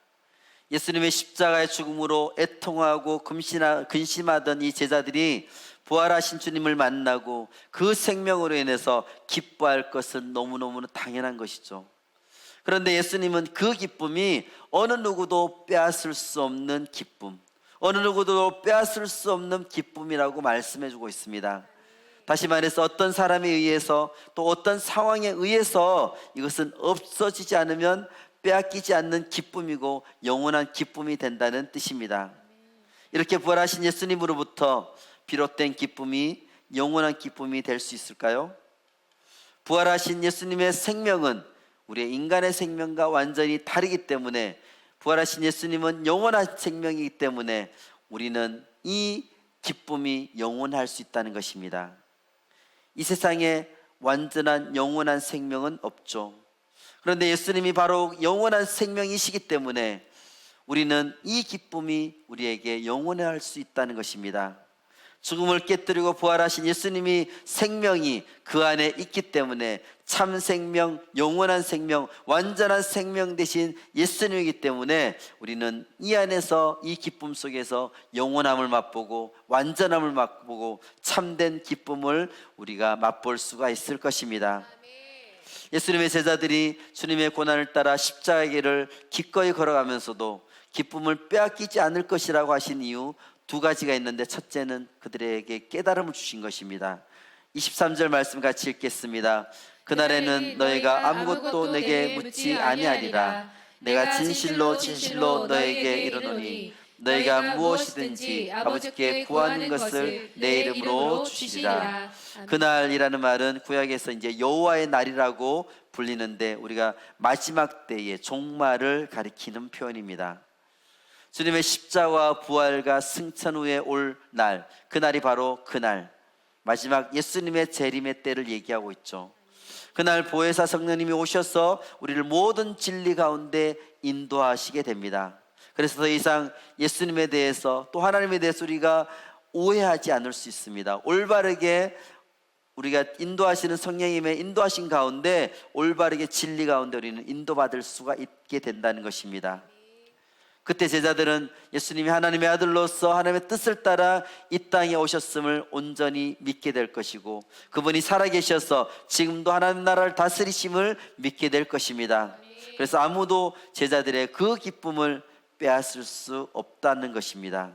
예수님의 십자가의 죽음으로 애통하고 근심하던 이 제자들이 부활하신 주님을 만나고 그 생명으로 인해서 기뻐할 것은 너무너무 당연한 것이죠. 그런데 예수님은 그 기쁨이 어느 누구도 빼앗을 수 없는 기쁨, 어느 누구도 빼앗을 수 없는 기쁨이라고 말씀해 주고 있습니다. 다시 말해서 어떤 사람에 의해서 또 어떤 상황에 의해서 이것은 없어지지 않으면 빼앗기지 않는 기쁨이고 영원한 기쁨이 된다는 뜻입니다. 이렇게 부활하신 예수님으로부터 비롯된 기쁨이 영원한 기쁨이 될 수 있을까요? 부활하신 예수님의 생명은 우리의 인간의 생명과 완전히 다르기 때문에, 부활하신 예수님은 영원한 생명이기 때문에 우리는 이 기쁨이 영원할 수 있다는 것입니다. 이 세상에 완전한 영원한 생명은 없죠. 그런데 예수님이 바로 영원한 생명이시기 때문에 우리는 이 기쁨이 우리에게 영원할 수 있다는 것입니다. 죽음을 깨뜨리고 부활하신 예수님이 생명이 그 안에 있기 때문에 참 생명, 영원한 생명, 완전한 생명 되신 예수님이기 때문에 우리는 이 안에서, 이 기쁨 속에서 영원함을 맛보고 완전함을 맛보고 참된 기쁨을 우리가 맛볼 수가 있을 것입니다. 예수님의 제자들이 주님의 고난을 따라 십자가의 길을 기꺼이 걸어가면서도 기쁨을 빼앗기지 않을 것이라고 하신 이유 두 가지가 있는데, 첫째는 그들에게 깨달음을 주신 것입니다. 23절 말씀 같이 읽겠습니다. 그날에는 너희가 아무것도 내게 묻지 아니하리라. 내가 진실로 진실로 너에게 이르노니 너희가 무엇이든지 아버지께 구하는 것을 내 이름으로 주시리라. 그날이라는 말은 구약에서 이제 여호와의 날이라고 불리는데, 우리가 마지막 때의 종말을 가리키는 표현입니다. 주님의 십자가와 부활과 승천 후에 올 날, 그날이 바로 그날, 마지막 예수님의 재림의 때를 얘기하고 있죠. 그날 보혜사 성령님이 오셔서 우리를 모든 진리 가운데 인도하시게 됩니다. 그래서 더 이상 예수님에 대해서 또 하나님에 대해서 우리가 오해하지 않을 수 있습니다. 올바르게 우리가 인도하시는 성령님의 인도하신 가운데 올바르게 진리 가운데 우리는 인도받을 수가 있게 된다는 것입니다. 그때 제자들은 예수님이 하나님의 아들로서 하나님의 뜻을 따라 이 땅에 오셨음을 온전히 믿게 될 것이고, 그분이 살아계셔서 지금도 하나님 나라를 다스리심을 믿게 될 것입니다. 그래서 아무도 제자들의 그 기쁨을 빼앗을 수 없다는 것입니다.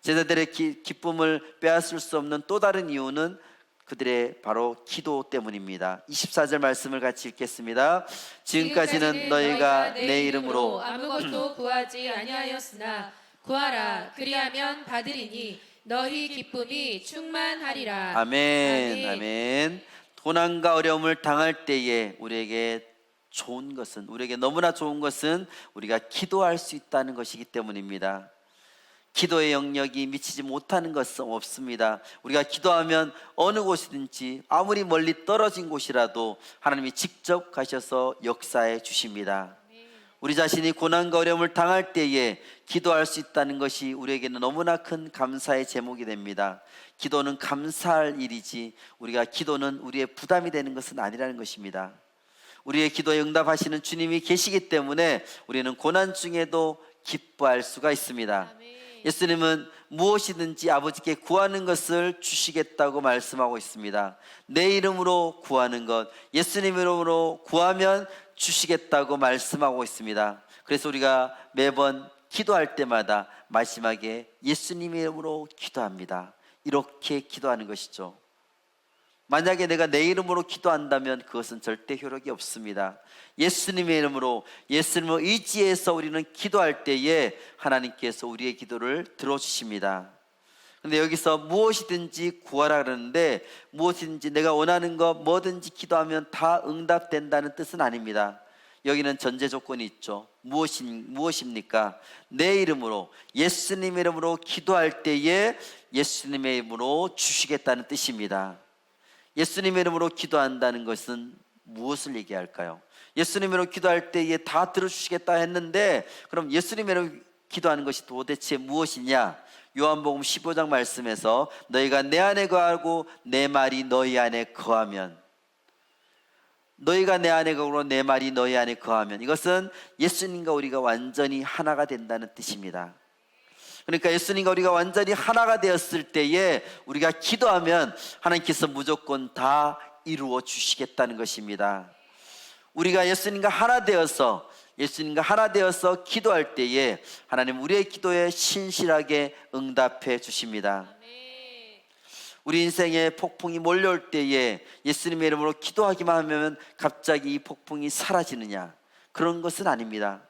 제자들의 기쁨을 빼앗을 수 없는 또 다른 이유는 그들의 바로 기도 때문입니다. 24절 말씀을 같이 읽겠습니다. 지금까지는 너희가 내 이름으로 아무것도 구하지 아니하였으나 구하라 그리하면 받으리니 너희 기쁨이 충만하리라. 아멘. 아멘. 고난과 어려움을 당할 때에 우리에게 좋은 것은, 우리에게 너무나 좋은 것은 우리가 기도할 수 있다는 것이기 때문입니다. 기도의 영역이 미치지 못하는 것은 없습니다. 우리가 기도하면 어느 곳이든지 아무리 멀리 떨어진 곳이라도 하나님이 직접 가셔서 역사해 주십니다. 우리 자신이 고난과 어려움을 당할 때에 기도할 수 있다는 것이 우리에게는 너무나 큰 감사의 제목이 됩니다. 기도는 감사할 일이지 우리가 기도는 우리의 부담이 되는 것은 아니라는 것입니다. 우리의 기도에 응답하시는 주님이 계시기 때문에 우리는 고난 중에도 기뻐할 수가 있습니다. 예수님은 무엇이든지 아버지께 구하는 것을 주시겠다고 말씀하고 있습니다. 내 이름으로 구하는 것, 예수님 이름으로 구하면 주시겠다고 말씀하고 있습니다. 그래서 우리가 매번 기도할 때마다 마지막에 예수님 이름으로 기도합니다. 이렇게 기도하는 것이죠. 만약에 내가 내 이름으로 기도한다면 그것은 절대 효력이 없습니다. 예수님의 이름으로, 예수님을 의지해서 우리는 기도할 때에 하나님께서 우리의 기도를 들어주십니다. 근데 여기서 무엇이든지 구하라 그러는데 무엇이든지 내가 원하는 것 뭐든지 기도하면 다 응답된다는 뜻은 아닙니다. 여기는 전제 조건이 있죠. 무엇입니까? 내 이름으로, 예수님의 이름으로 기도할 때에 예수님의 이름으로 주시겠다는 뜻입니다. 예수님의 이름으로 기도한다는 것은 무엇을 얘기할까요? 예수님의 이름으로 기도할 때에 다 들어주시겠다 했는데 그럼 예수님의 이름으로 기도하는 것이 도대체 무엇이냐? 요한복음 15장 말씀에서 너희가 내 안에 거하고 내 말이 너희 안에 거하면, 너희가 내 안에 거하고 내 말이 너희 안에 거하면, 이것은 예수님과 우리가 완전히 하나가 된다는 뜻입니다. 그러니까 예수님과 우리가 완전히 하나가 되었을 때에 우리가 기도하면 하나님께서 무조건 다 이루어 주시겠다는 것입니다. 우리가 예수님과 하나 되어서 기도할 때에 하나님 우리의 기도에 신실하게 응답해 주십니다. 우리 인생에 폭풍이 몰려올 때에 예수님의 이름으로 기도하기만 하면 갑자기 이 폭풍이 사라지느냐? 그런 것은 아닙니다.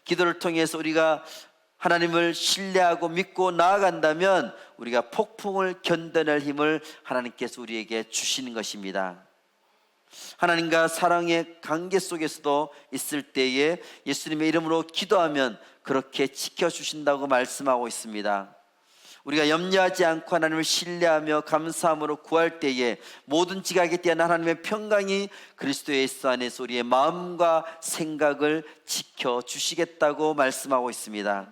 기도를 통해서 우리가 하나님을 신뢰하고 믿고 나아간다면 우리가 폭풍을 견뎌낼 힘을 하나님께서 우리에게 주시는 것입니다. 하나님과 사랑의 관계 속에서도 있을 때에 예수님의 이름으로 기도하면 그렇게 지켜주신다고 말씀하고 있습니다. 우리가 염려하지 않고 하나님을 신뢰하며 감사함으로 구할 때에 모든 지각에 대한 하나님의 평강이 그리스도 예수 안에서 우리의 마음과 생각을 지켜주시겠다고 말씀하고 있습니다.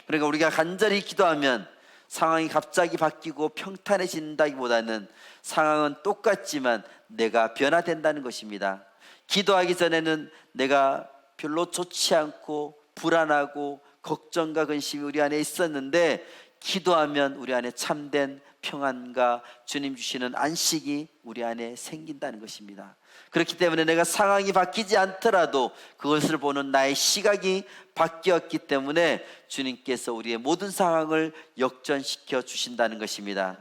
그러니까 우리가 간절히 기도하면 상황이 갑자기 바뀌고 평탄해진다기보다는 상황은 똑같지만 내가 변화된다는 것입니다. 기도하기 전에는 내가 별로 좋지 않고 불안하고 걱정과 근심이 우리 안에 있었는데 기도하면 우리 안에 참된 평안과 주님 주시는 안식이 우리 안에 생긴다는 것입니다. 그렇기 때문에 내가 상황이 바뀌지 않더라도 그것을 보는 나의 시각이 바뀌었기 때문에 주님께서 우리의 모든 상황을 역전시켜 주신다는 것입니다.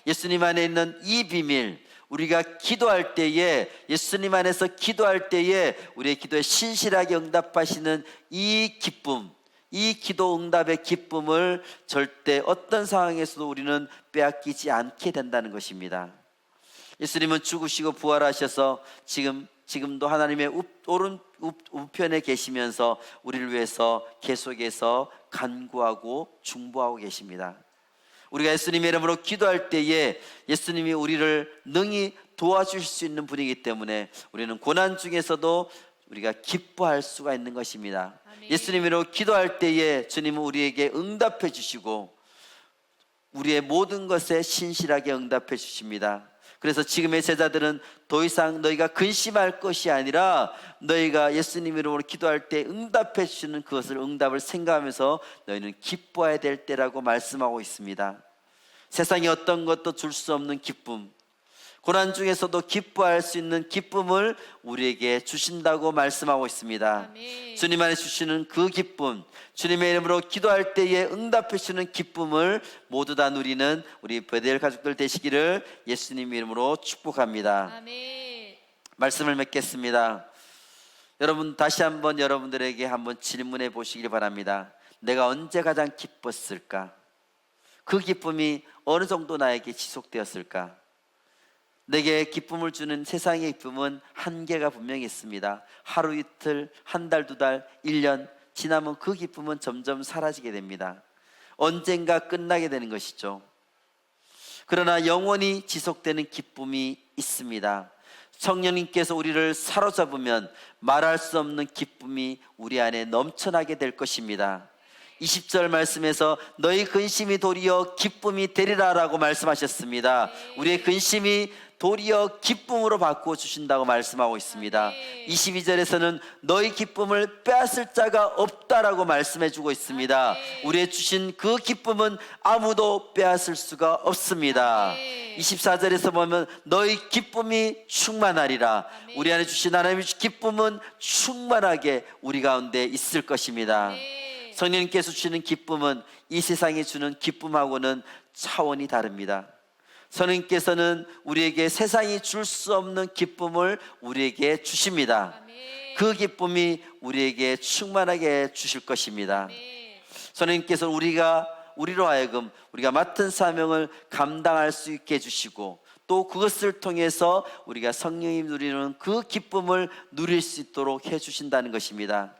예수님 안에 있는 이 비밀, 우리가 기도할 때에, 예수님 안에서 기도할 때에 우리의 기도에 신실하게 응답하시는 이 기쁨, 이 기도 응답의 기쁨을 절대 어떤 상황에서도 우리는 빼앗기지 않게 된다는 것입니다. 예수님은 죽으시고 부활하셔서 지금도 하나님의 오른 우편에 계시면서 우리를 위해서 계속해서 간구하고 중보하고 계십니다. 우리가 예수님의 이름으로 기도할 때에 예수님이 우리를 능히 도와주실 수 있는 분이기 때문에 우리는 고난 중에서도 우리가 기뻐할 수가 있는 것입니다. 예수님으로 기도할 때에 주님은 우리에게 응답해 주시고 우리의 모든 것에 신실하게 응답해 주십니다. 그래서 지금의 제자들은 더 이상 너희가 근심할 것이 아니라 너희가 예수님 이름으로 기도할 때 응답해 주시는 그것을 응답을 생각하면서 너희는 기뻐해야 될 때라고 말씀하고 있습니다. 세상에 어떤 것도 줄 수 없는 기쁨, 고난 중에서도 기뻐할 수 있는 기쁨을 우리에게 주신다고 말씀하고 있습니다. 아멘. 주님 안에 주시는 그 기쁨, 주님의 이름으로 기도할 때에 응답해 주시는 기쁨을 모두 다 누리는 우리 베델 가족들 되시기를 예수님 이름으로 축복합니다. 아멘. 말씀을 맺겠습니다. 여러분, 다시 한번 여러분들에게 한번 질문해 보시길 바랍니다. 내가 언제 가장 기뻤을까? 그 기쁨이 어느 정도 나에게 지속되었을까? 내게 기쁨을 주는 세상의 기쁨은 한계가 분명히 있습니다. 하루 이틀, 한 달, 두 달, 1년 지나면 그 기쁨은 점점 사라지게 됩니다. 언젠가 끝나게 되는 것이죠. 그러나 영원히 지속되는 기쁨이 있습니다. 성령님께서 우리를 사로잡으면 말할 수 없는 기쁨이 우리 안에 넘쳐나게 될 것입니다. 20절 말씀에서 너희 근심이 도리어 기쁨이 되리라 라고 말씀하셨습니다. 우리의 근심이 도리어 기쁨으로 바꾸어 주신다고 말씀하고 있습니다. 22절에서는 너희 기쁨을 빼앗을 자가 없다라고 말씀해 주고 있습니다. 우리의 주신 그 기쁨은 아무도 빼앗을 수가 없습니다. 24절에서 보면 너희 기쁨이 충만하리라. 우리 안에 주신 하나님의 기쁨은 충만하게 우리 가운데 있을 것입니다. 성령님께서 주시는 기쁨은 이 세상이 주는 기쁨하고는 차원이 다릅니다. 성령님께서는 우리에게 세상이 줄 수 없는 기쁨을 우리에게 주십니다. 그 기쁨이 우리에게 충만하게 주실 것입니다. 성령님께서 우리로 하여금 우리가 맡은 사명을 감당할 수 있게 해주시고 또 그것을 통해서 우리가 성령이 누리는 그 기쁨을 누릴 수 있도록 해주신다는 것입니다.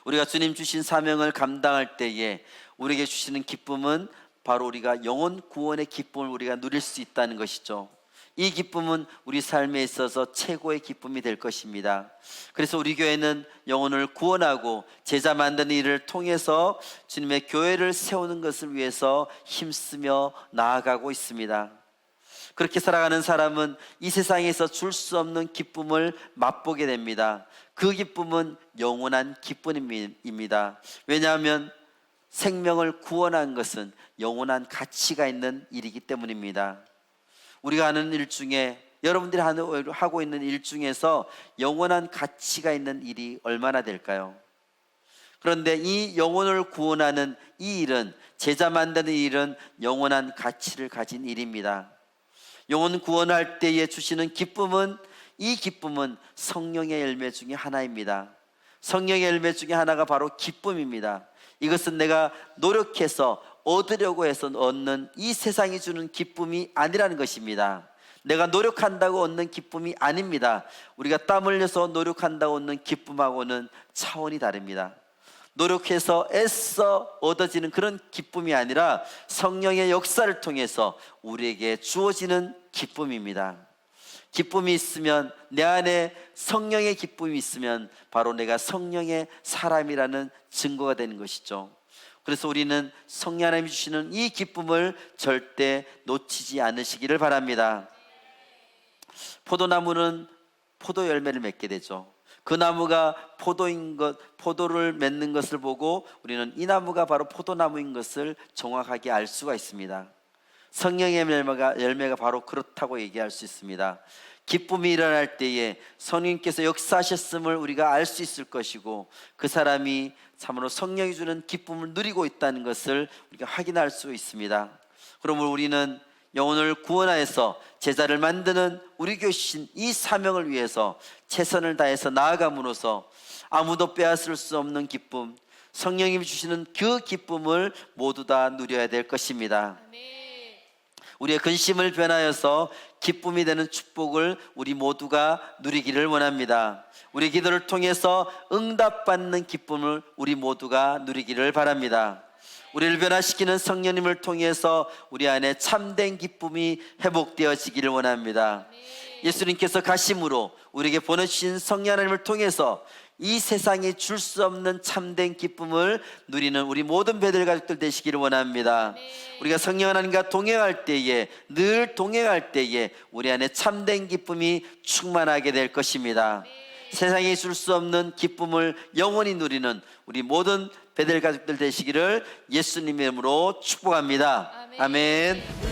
우리가 주님 주신 사명을 감당할 때에 우리에게 주시는 기쁨은 바로 우리가 영혼 구원의 기쁨을 우리가 누릴 수 있다는 것이죠. 이 기쁨은 우리 삶에 있어서 최고의 기쁨이 될 것입니다. 그래서 우리 교회는 영혼을 구원하고 제자 만드는 일을 통해서 주님의 교회를 세우는 것을 위해서 힘쓰며 나아가고 있습니다. 그렇게 살아가는 사람은 이 세상에서 줄 수 없는 기쁨을 맛보게 됩니다. 그 기쁨은 영원한 기쁨입니다. 왜냐하면 생명을 구원한 것은 영원한 가치가 있는 일이기 때문입니다. 우리가 하는 일 중에 여러분들이 하고 있는 일 중에서 영원한 가치가 있는 일이 얼마나 될까요? 그런데 이 영혼을 구원하는 이 일은, 제자 만드는 일은 영원한 가치를 가진 일입니다. 영혼 구원할 때에 주시는 기쁨은, 이 기쁨은 성령의 열매 중에 하나입니다. 성령의 열매 중에 하나가 바로 기쁨입니다. 이것은 내가 노력해서 얻으려고 해서 얻는 이 세상이 주는 기쁨이 아니라는 것입니다. 내가 노력한다고 얻는 기쁨이 아닙니다. 우리가 땀 흘려서 노력한다고 얻는 기쁨하고는 차원이 다릅니다. 노력해서 애써 얻어지는 그런 기쁨이 아니라 성령의 역사를 통해서 우리에게 주어지는 기쁨입니다. 기쁨이 있으면, 내 안에 성령의 기쁨이 있으면 바로 내가 성령의 사람이라는 증거가 되는 것이죠. 그래서 우리는 성령 하나님이 주시는 이 기쁨을 절대 놓치지 않으시기를 바랍니다. 포도나무는 포도 열매를 맺게 되죠. 그 나무가 포도를 맺는 것을 보고 우리는 이 나무가 바로 포도나무인 것을 정확하게 알 수가 있습니다. 성령의 열매가 바로 그렇다고 얘기할 수 있습니다. 기쁨이 일어날 때에 성령님께서 역사하셨음을 우리가 알 수 있을 것이고, 그 사람이 참으로 성령이 주는 기쁨을 누리고 있다는 것을 우리가 확인할 수 있습니다. 그러므로 우리는 영혼을 구원하여서 제자를 만드는 우리 교신 이 사명을 위해서 최선을 다해서 나아감으로써 아무도 빼앗을 수 없는 기쁨, 성령님이 주시는 그 기쁨을 모두 다 누려야 될 것입니다. 우리의 근심을 변하여서 기쁨이 되는 축복을 우리 모두가 누리기를 원합니다. 우리 기도를 통해서 응답받는 기쁨을 우리 모두가 누리기를 바랍니다. 우리를 변화시키는 성령님을 통해서 우리 안에 참된 기쁨이 회복되어지기를 원합니다. 예수님께서 가심으로 우리에게 보내주신 성령 하나님을 통해서 이 세상에 줄 수 없는 참된 기쁨을 누리는 우리 모든 베델 가족들 되시기를 원합니다. 우리가 성령 하나님과 동행할 때에, 늘 동행할 때에 우리 안에 참된 기쁨이 충만하게 될 것입니다. 세상에 줄 수 없는 기쁨을 영원히 누리는 우리 모든 베델 가족들 되시기를 예수님의 이름으로 축복합니다. 아멘.